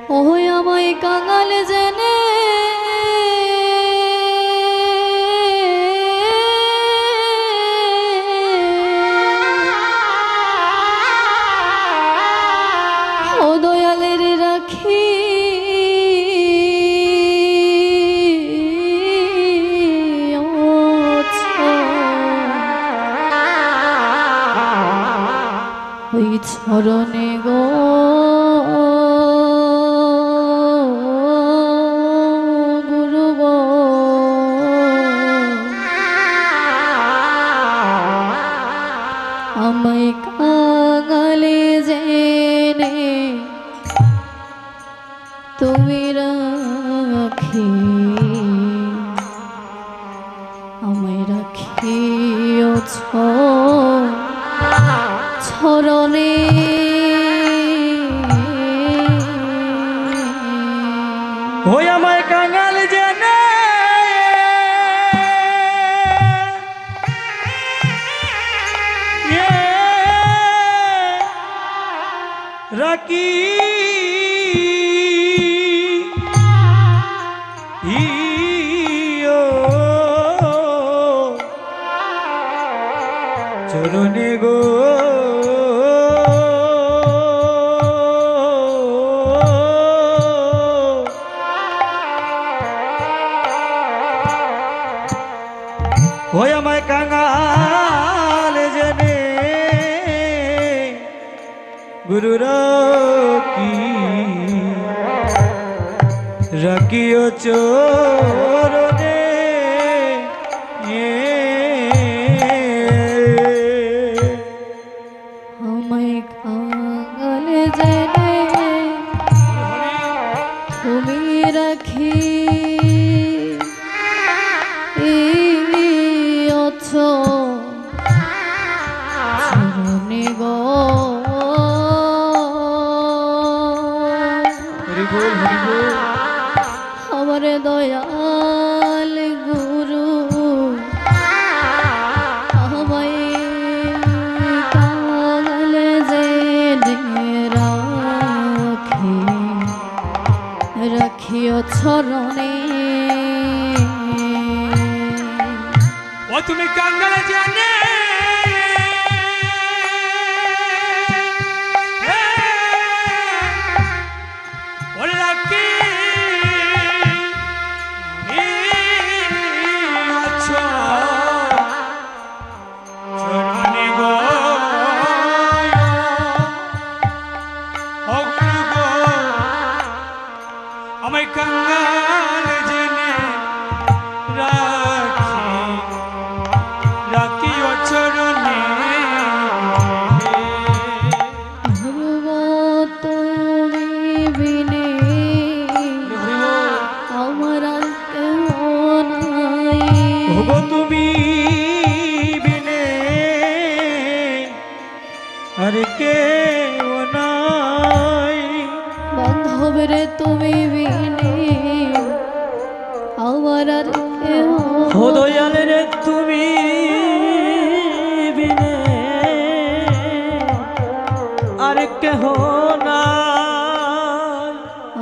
ওই আমায় কাঙাল জেনে ও দয়ালের রাখি ওই চরণে গো গুরুব আমায় কাঙালে জেনে তুমি রাখি আমায় রাখিওছ চরণে ওই আমায় কাঙাল জেনে রাখি চরণে গো ওই আমায় কাঙাল জেনে গুরু রাখিও চরণে আমায় কাঙাল জেনে তুমি রাখি চরণে গো আমার দয়াল গুরু আমায় কাঙাল জেনে রাখিও চরণে ও তুমি কাঙাল জানে আমায় কাঙাল জেনে রাখিও চরণে তুমি বিনে আমার নাই তুমি বিনে আর কেউ নাই বান্ধব রে তুমি বিনে আমার আর কেউ দয়াল রে তুমি বিনে আর কেহ না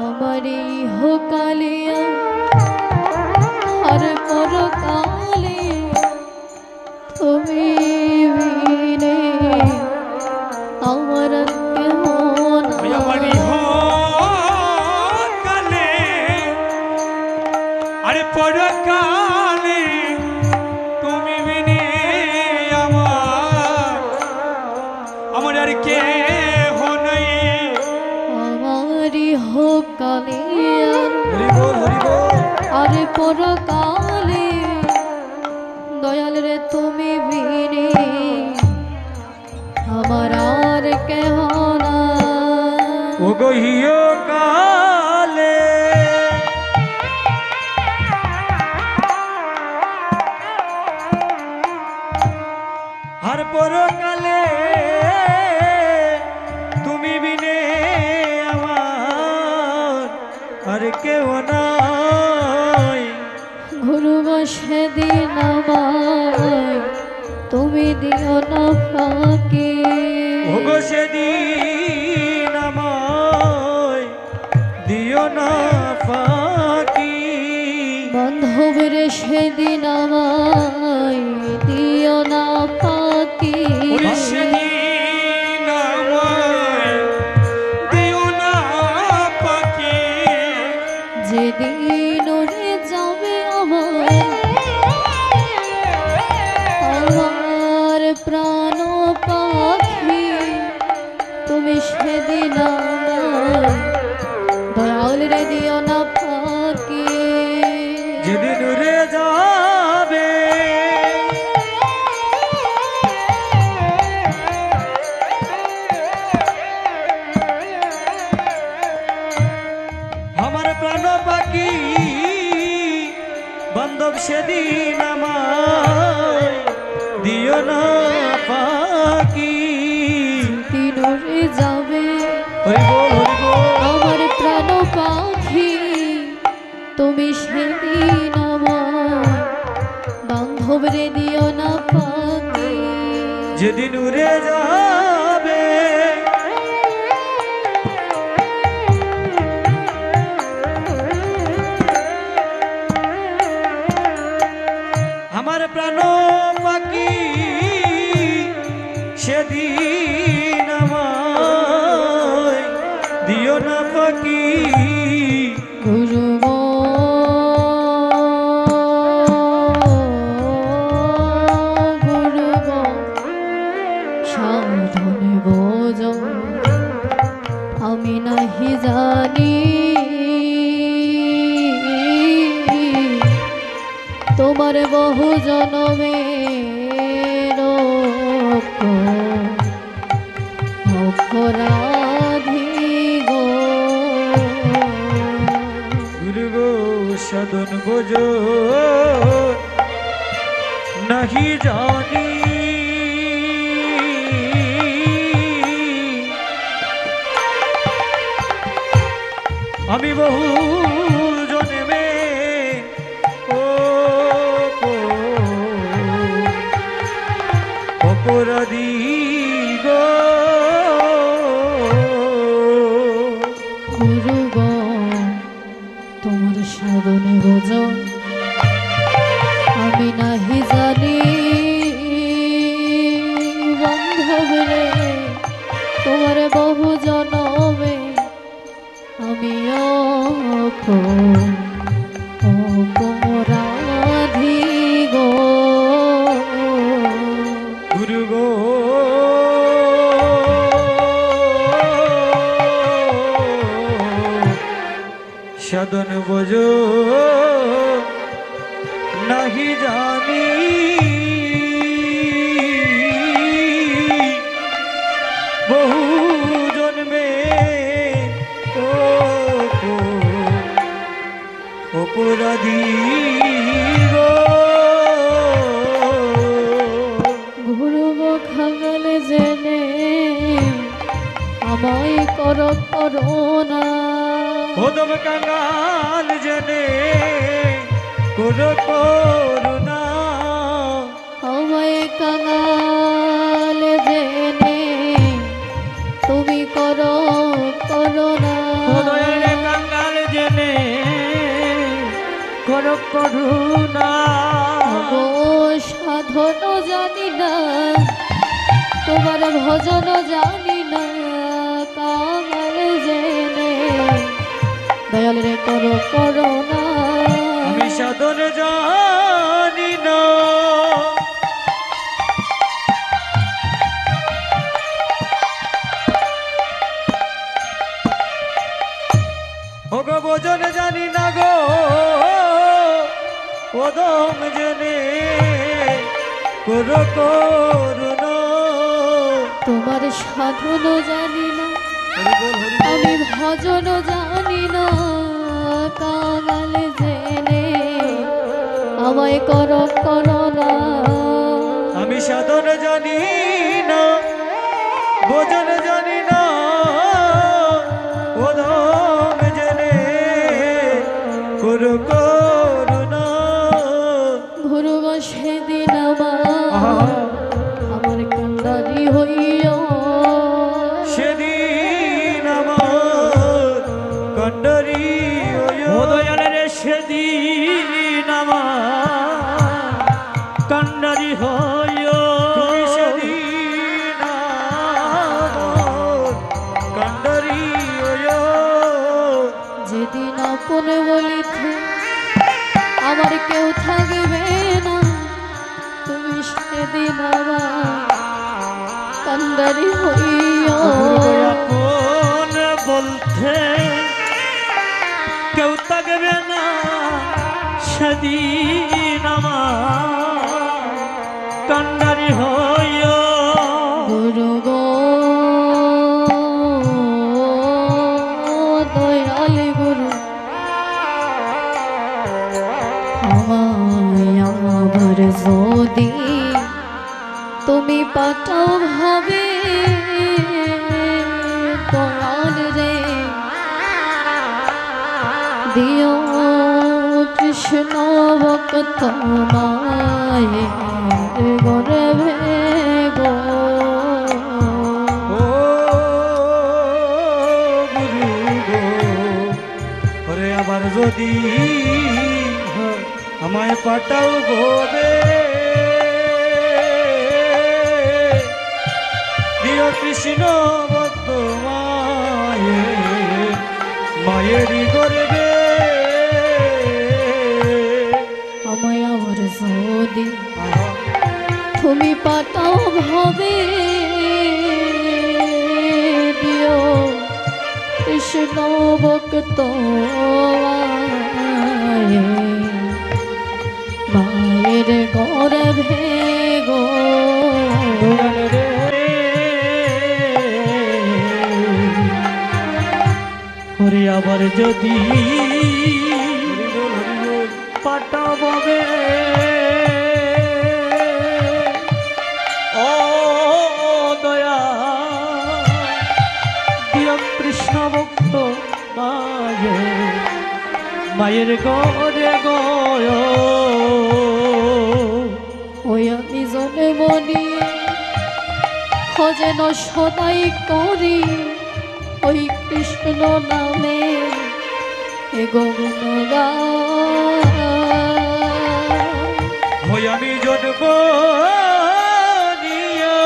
আমারই হোকালিয়া আর পরকালে তুমি বিনে আমার আর কেউ আমারই হোকালে আরে পরকালে তুমি বিনে আমার আর কেহ নাই আমারই হোকালিয়া আর পরকালে দয়াল রে তুমি বিনে আমার আর কেহ না ও গহিও কালে আর পরকালে তুমি বিনে আমার আর কেউ নাই গুরু সেদিন আমায় তুমি দিও না ফাঁকি সেদিন আমায় রে সেদিন আমায় দিও না ফাঁকি ওরে সেদিন আমায় দিও না ফাঁকি। যেদিন উড়ে যাবে আমার প্রাণ পাখি তুমি সেদিন আমায় দয়াল রে দিও না ফাঁকি যেদিন উড়ে যাবে আমার প্রাণ পাখি বান্ধব সেদিন আমায় দিও না পাখি। দিন উড়ে যাবে হরি বল হরি বল। আমার প্রাণ পাখি তুমি সেদিন আমায় বান্ধব রে দিও না ফাঁকি যেদিন উড়ে যাবে আমার প্রাণ পাখি সেদিন আমায় দিও না পাখি। গুরু সাধনে বোঝ আমি নাহি জানি তোমার বহু জনমের অপরাধী গো গুরু গো সাধন বোঝ নাহি জানি আমি বহু জন্মে অপরাধী গো গুরু গো তোমার সাধনে বোঝ আমি নাহি জানি বান্ধব রে তোমার বহু জনমে আমি অপরাধী গো গুরু গো সাধন বোঝ নাহি জানি বহু জন্মে অপরাধী গো গুরু গো খাগালে জেনে আমায় করোনা ওদম কাঙ্গাল জেনে করুণা আমায় কাঙাল জেনে তুমি করোনা কাঙ্গাল জেনে করুণা গো সাধন জানি না তোমার ভজন জানি না কাঙাল জেনে দয়াল রে করোনা আমি সাধন জানি না ও গো ভজন জানি না গো ওদম জেনে করুণা তোমার সাধন জানি না আমি ভজন জানি না কাঙাল জেনে আমায় করোনা আমি সাধন জানি না ভজন জানি না ওদম জেনে করুণা গুরু গো সেদিন আমার কান্দারি হইয়া সেদিন আমার কন্ডরি দয়ালের সেদিন আমার আপন বলিতে আমার কেউ থাকবে না, তুমি সেদিন আমার কান্ডারি হইয়া। আপন বলতে কেউ থাকবে না, সেদিন আমার কান্ডারি হইয়া। গুরু গো দয়াল গুরু, আমায় আবার যদি তুমি পাঠাও ভাবে, দয়াল রে দিও কৃষ্ণ ভক্ত মায়ের গর্ভে গো। ও গুরু গো, ওরে আবার যদি আমায় পাঠাও গোবে, দিও কৃষ্ণ ভক্ত মায়েরই গর্বে। আমায় আবার যদি তুমি পাঠাও ভাবে, দিও কৃষ্ণ ভক্ত মায়ের গর্ভে গো। হরে আবার যদি পাঠাবে, ও দয়া দিও কৃষ্ণ ভক্ত মায়ের গরে গয়। ওই আমি জনে মনি যেন সদাই করি ওই কৃষ্ণ নামে এ গুণগান। ওই আমি জন্ম নিয়া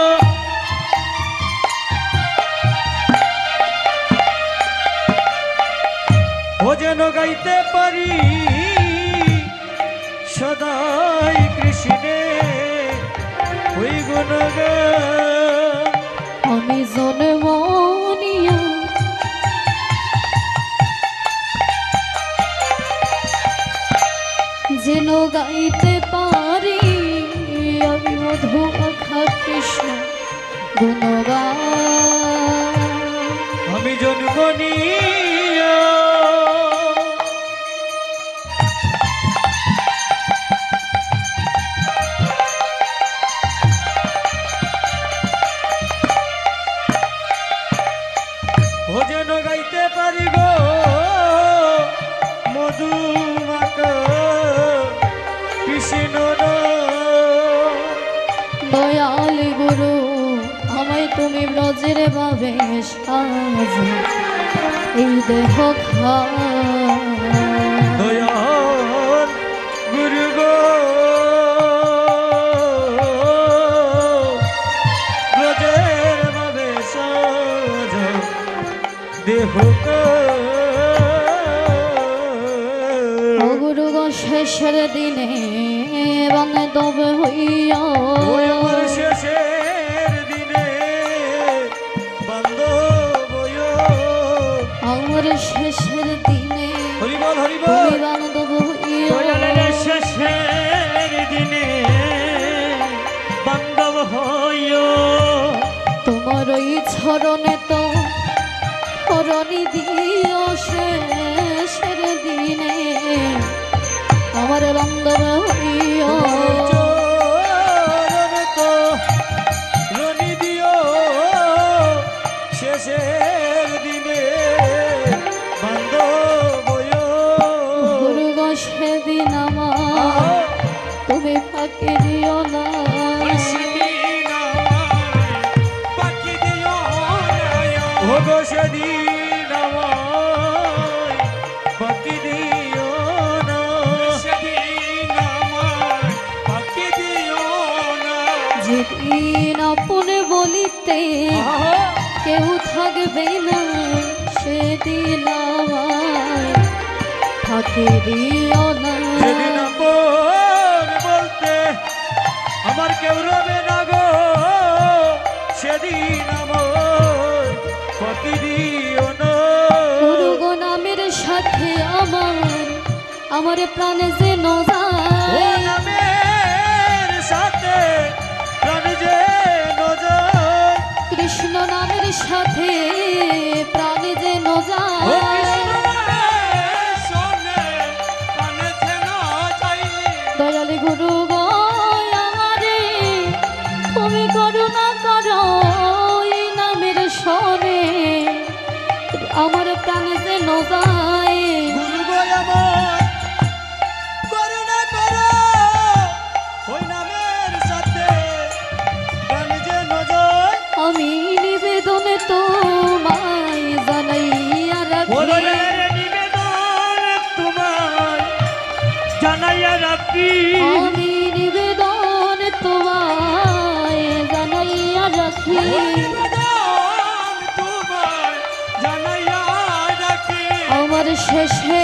ও যেন গাইতে পারি সদাই কৃষ্ণে ওই গুণগান। আমি জন্ম নিয়া যেন গাইতে পারি আমি মধু মাখা কৃষ্ণ গুণগান। আমি জন্ম নিয়া ও যেন গাইতে পারি গো মধু মাখা কৃষ্ণ দয়াল গুরু আমায় তুমি ব্রজের ভাবে সাজ এই দেহ খা। দয়াল গুরু গো ব্রজের ভাবে সাজ দেহ ও গুরু গো শেষের দিনে বান্ধব হইয়া। ওই আমার শেষের দিনে বান্ধব আমার শেষের দিনে হরিবল হরিবল তুমি বান্ধব হইয়া। শেষের দিনে বান্ধব হইও। তোমার ওই চরণে তো ধরণী দিও শেষের দিনে আমার বান্ধব হইও। চরণ তো রনি দিও শেষের দিনে বান্ধব হইও। গুরু গো সেদিন আমার তুমি ফাঁকি দিও না। ও গো সেদিন আমায় বাকি দিও না। যেদিন আপনে বলিতে কেউ থাকবে না সেদিন আমায় ফাঁকি দিও না। যেদিন আপন বলতে আমার কেউ রবে না গো, সেদিন আমার ফাঁকি দিও না। গুরু গো নামের সাথে আমার প্রাণে যেন ও যায়, নামের সাথে প্রাণ যেন যায়, কৃষ্ণ নামের সাথে প্রাণে যেন ও যায়। কৃষ্ণের সনে প্রাণ যেন যায়। দয়ালে গুরু গো আমারে তুমি করুণা করো, এই নামের সনে আমার প্রাণে যেন যায়। গুরু গো আমার করুণা করো, ওই নামের সাথে প্রাণ যেন যায়। আমি নিবেদনে তোমায় জানাইয়া রাখি, ওদের নিবেদন তোমায় জানাইয়া রাখি। আমি নিবেদন তোমায় জানাইয়া রাখি। নিবেদন তোমায় জানাইয়া রাখি। আমার শেষে